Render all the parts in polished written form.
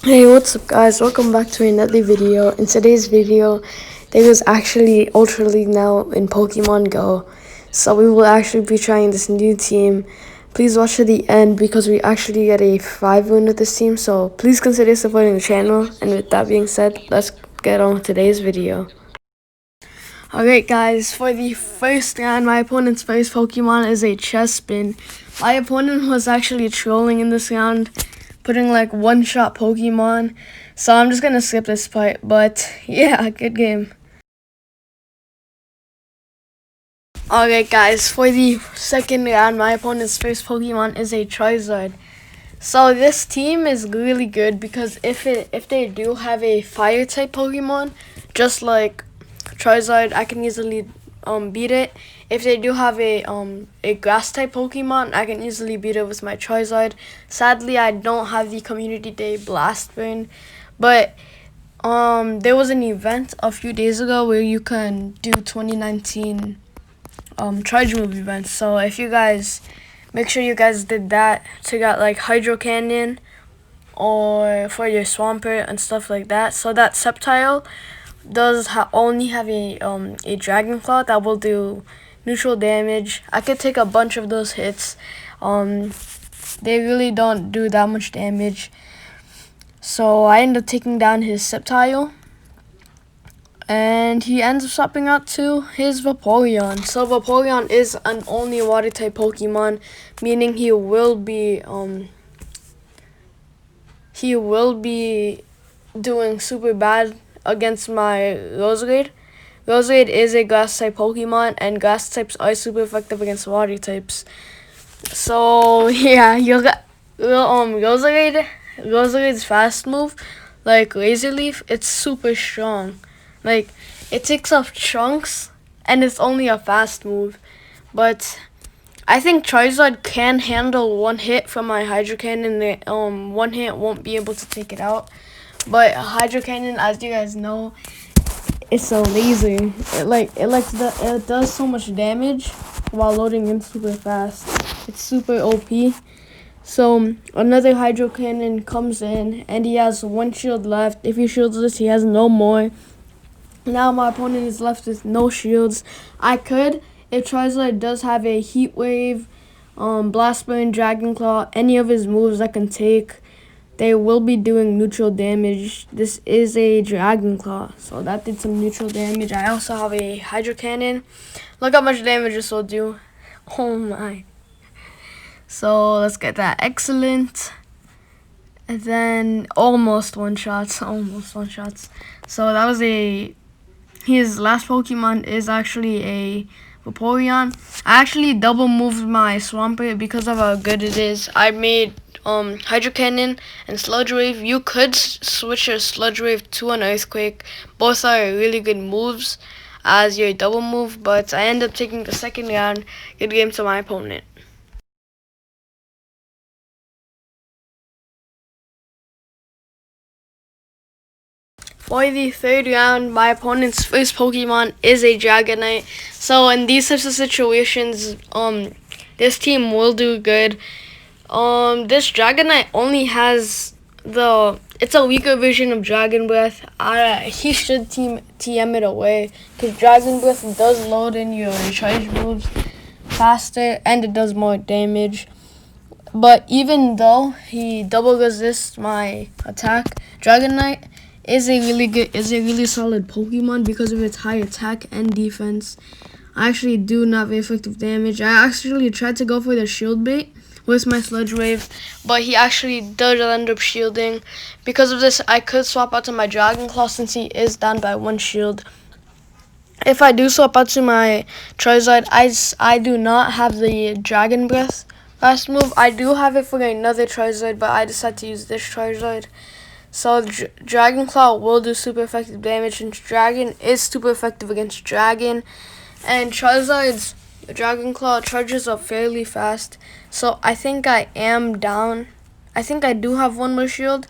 Hey, what's up guys? Welcome back to another video. In today's video, there is actually Ultra League now in Pokemon Go. So we will actually be trying this new team. Please watch to the end because we actually get a 5-win with this team. So please consider supporting the channel. And with that being said, let's get on with today's video. Alright guys, for the first round, my opponent's first Pokemon is a Chespin. My opponent was actually trolling in this round, putting like one-shot Pokemon. So I'm just gonna skip this part, but yeah, good game. Alright guys, for the second round, my opponent's first Pokemon is a Charizard. So this team is really good because if they do have a fire type Pokemon, just like Charizard, I can easily beat it. If they do have a grass type Pokemon, I can easily beat it with my Charizard. Sadly, I don't have the Community Day Blast Burn, but there was an event a few days ago where you can do 2019 charge move events. So if you guys make sure you guys did that to get like Hydro Canyon or for your Swampert and stuff like that. So that Sceptile does only have a Dragon Claw that will do neutral damage. I could take a bunch of those hits. They really don't do that much damage. So I end up taking down his Sceptile. And he ends up swapping out to his Vaporeon. So Vaporeon is an only water type Pokemon, meaning he will be doing super bad against my Roserade. Roserade is a grass type Pokemon, and grass types are super effective against water types. So yeah, Roserade's fast move, like Razor Leaf, it's super strong. Like, it takes off chunks, and it's only a fast move. But I think Charizard can handle one hit from my Hydro Cannon. One hit won't be able to take it out. But Hydro Cannon, as you guys know, it's a laser. It does so much damage while loading in super fast. It's super OP. So another Hydro Cannon comes in, and he has one shield left. If he shields this, he has no more. Now my opponent is left with no shields. I could, if Charizard does have a Heat Wave, Blast Burn, Dragon Claw, any of his moves I can take, they will be doing neutral damage. This is a Dragon Claw, so that did some neutral damage. I also have a Hydro Cannon. Look how much damage this will do. Oh my. So let's get that. Excellent. And then almost one shots. So that was his last Pokemon is actually a Vaporeon. I actually double moved my Swampert because of how good it is. I made Hydro Cannon and Sludge Wave. You could switch your Sludge Wave to an Earthquake. Both are really good moves as your double move, but I end up taking the second round. Good game to my opponent. For the third round, my opponent's first Pokemon is a Dragonite. So in these types of situations, this team will do good. This Dragonite only has it's a weaker version of Dragon Breath. He should TM it away because Dragon Breath does load in your charge moves faster and it does more damage. But even though he double resists my attack, Dragonite is a really solid Pokemon because of its high attack and defense. I actually do not very effective damage. I actually tried to go for the shield bait with my Sludge Wave, but he actually does end up shielding. Because of this, I could swap out to my Dragon Claw since he is down by one shield. If I do swap out to my Charizard, I do not have the Dragon Breath fast move. I do have it for another Charizard, but I decided to use this Charizard. So Dragon Claw will do super effective damage, and Dragon is super effective against Dragon. And Charizard's Dragon Claw charges up fairly fast. So I think I am down. I think I do have one more shield,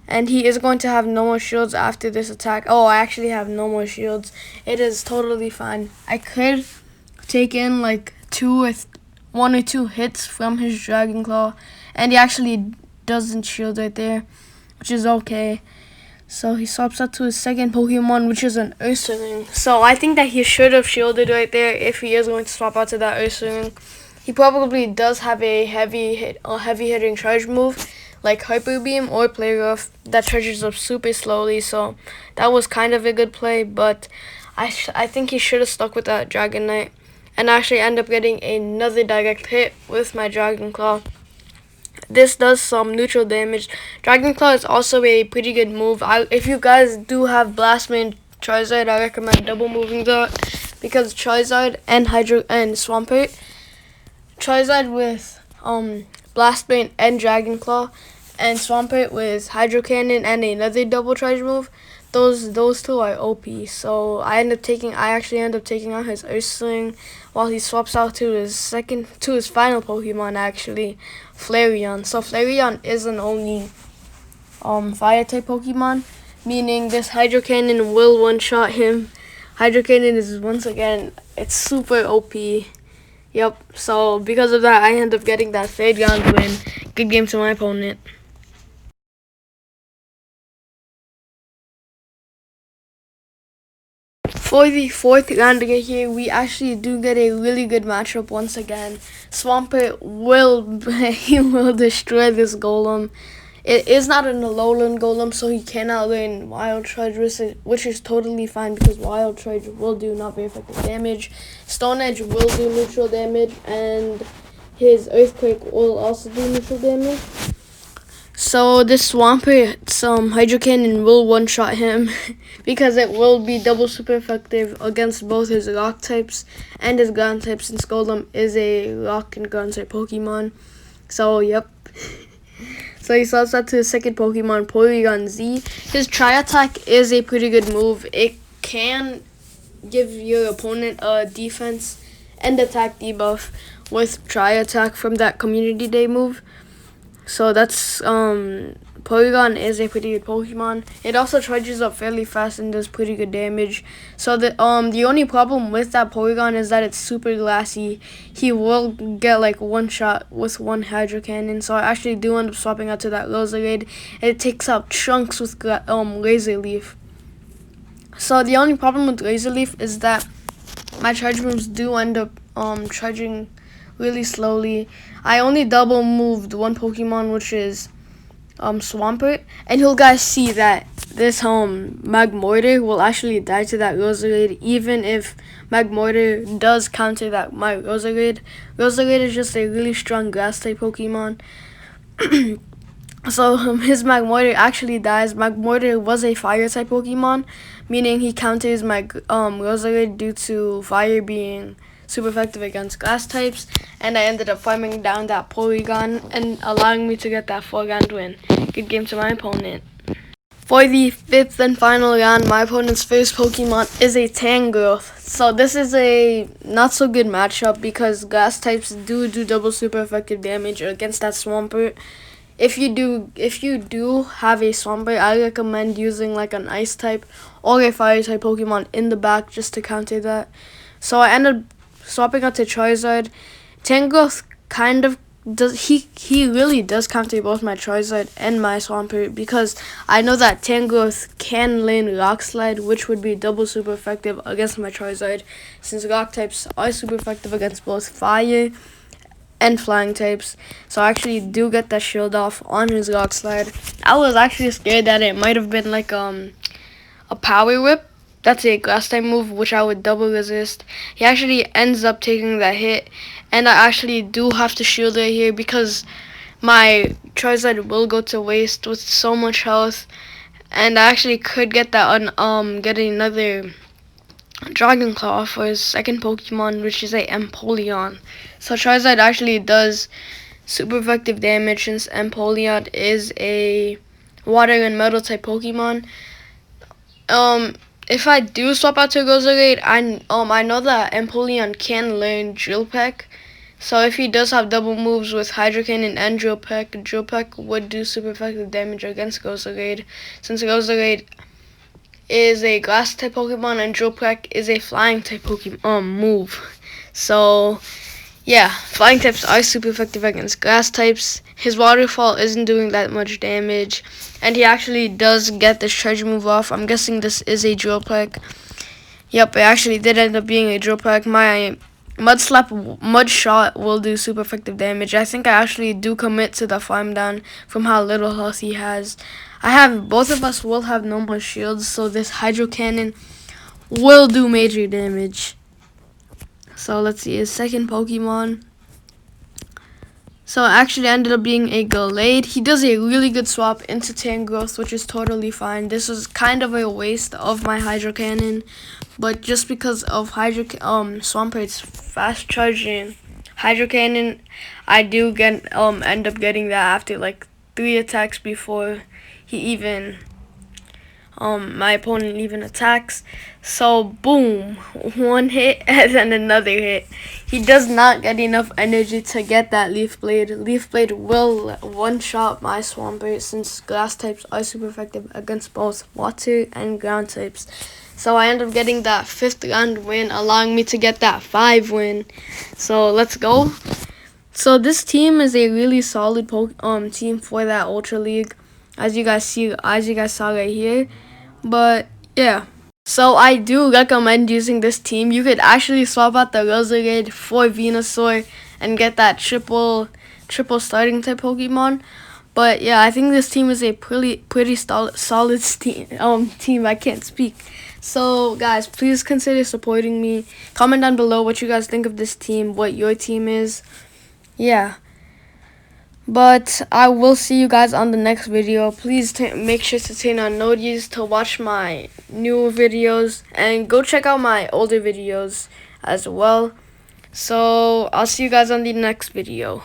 and he is going to have no more shields after this attack. Oh, I actually have no more shields. It is totally fine. I could take in like one or two hits from his Dragon Claw, and he actually doesn't shield right there. which is okay. So he swaps out to his second Pokemon, which is an Ursaring. So I think that he should have shielded right there if he is going to swap out to that Ursaring. He probably does have a heavy hitting charge move like Hyper Beam or Play Rough that charges up super slowly. So that was kind of a good play, but I think he should have stuck with that Dragonite and actually end up getting another direct hit with my Dragon Claw. This does some neutral damage. Dragon Claw is also a pretty good move. If you guys do have Blast Mane Charizard, I recommend double moving that because Charizard and Swampert. Charizard with Blast Mane and Dragon Claw, and Swampert with Hydro Cannon and another double charge move. Those two are OP. So I actually end up taking out his Ursaring while he swaps out to his final Pokemon actually, Flareon. So Flareon is an only fire type Pokemon, meaning this Hydro Cannon will one shot him. Hydro Cannon is once again it's super OP. Yep. So because of that, I end up getting that third round win. Good game to my opponent. For the fourth round here, we actually do get a really good matchup once again. Swampert will destroy this Golem. It is not an Alolan Golem, so he cannot learn Wild Charge, which is totally fine because Wild Charge will do not very effective damage. Stone Edge will do neutral damage, and his Earthquake will also do neutral damage. So this Swampert, Hydro Cannon will one-shot him because it will be double super effective against both his rock types and his ground types, since Golem is a rock and ground type Pokemon. So yep. So he swaps out to his second Pokemon, Porygon Z. His Tri-Attack is a pretty good move. It can give your opponent a defense and attack debuff with Tri-Attack from that Community Day move. So that's Porygon is a pretty good Pokemon. It also charges up fairly fast and does pretty good damage. So the only problem with that Porygon is that it's super glassy. He will get like one shot with one Hydro Cannon. So I actually do end up swapping out to that Roserade. It takes out chunks with Laser Leaf. So the only problem with Laser Leaf is that my charge moves do end up charging really slowly. I only double moved one Pokemon, which is Swampert, and you'll guys see that this Magmortar will actually die to that Roserade, even if Magmortar does counter that my Roserade. Roserade is just a really strong grass type Pokemon. So his Magmortar actually dies. Magmortar was a fire type Pokemon, meaning he counters my Roserade due to fire being super effective against glass types, and I ended up farming down that Porygon and allowing me to get that 4-round win. Good game to my opponent. For the fifth and final round, my opponent's first Pokemon is a Tangrowth. So this is a not so good matchup because glass types do double super effective damage against that Swampert. If you do have a Swampert, I recommend using like an ice type or a fire type Pokemon in the back just to counter that. So I ended up swapping out to Charizard. Tangrowth kind of does he really does counter both my Charizard and my Swampert because I know that Tangrowth can learn Rock Slide, which would be double super effective against my Charizard, since rock types are super effective against both fire and flying types. So I actually do get that shield off on his Rock Slide. I was actually scared that it might have been like a Power Whip. That's a grass type move, which I would double resist. He actually ends up taking that hit, and I actually do have to shield it here because my Charizard will go to waste with so much health, and I actually could get that get another Dragon Claw for his second Pokemon, which is a Empoleon. So Charizard actually does super effective damage since Empoleon is a water and metal type Pokemon. If I do swap out to Roserade, I know that Empoleon can learn Drill Peck. So if he does have double moves with Hydro Cannon and Drill Peck would do super effective damage against Roserade, since Roserade is a grass type Pokemon and Drill Peck is a flying type Pokemon move. So Yeah, flying types are super effective against grass types. His waterfall isn't doing that much damage, and he actually does get this treasure move off. I'm guessing this is a drill peck. Yep, it actually did end up being a drill peck. My mud shot will do super effective damage. I think I actually do commit to the farm down from how little health he has. Both of us will have no more shields, so this hydro cannon will do major damage. So let's see his second Pokemon. So it actually ended up being a Gallade. He does a really good swap into Tangrowth, which is totally fine. This was kind of a waste of my Hydro Cannon, but just because of Swampert's fast charging Hydro Cannon, I do end up getting that after like 3 attacks before he even my opponent even attacks. So boom, one hit and then another hit. He does not get enough energy to get that Leaf Blade. Leaf Blade will one-shot my Swampert since grass types are super effective against both water and ground types. So I end up getting that 5th round win, allowing me to get that 5 win. So let's go. So this team is a really solid team for that Ultra League, as you guys saw right here. But yeah, so I do recommend using this team. You could actually swap out the Roserade for Venusaur and get that triple starting type Pokemon. But yeah, I think this team is a pretty solid team. I can't speak. So guys, please consider supporting me. Comment down below what you guys think of this team, what your team is. Yeah. But I will see you guys on the next video. Please make sure to turn on notifications to watch my new videos, and go check out my older videos as well. So I'll see you guys on the next video.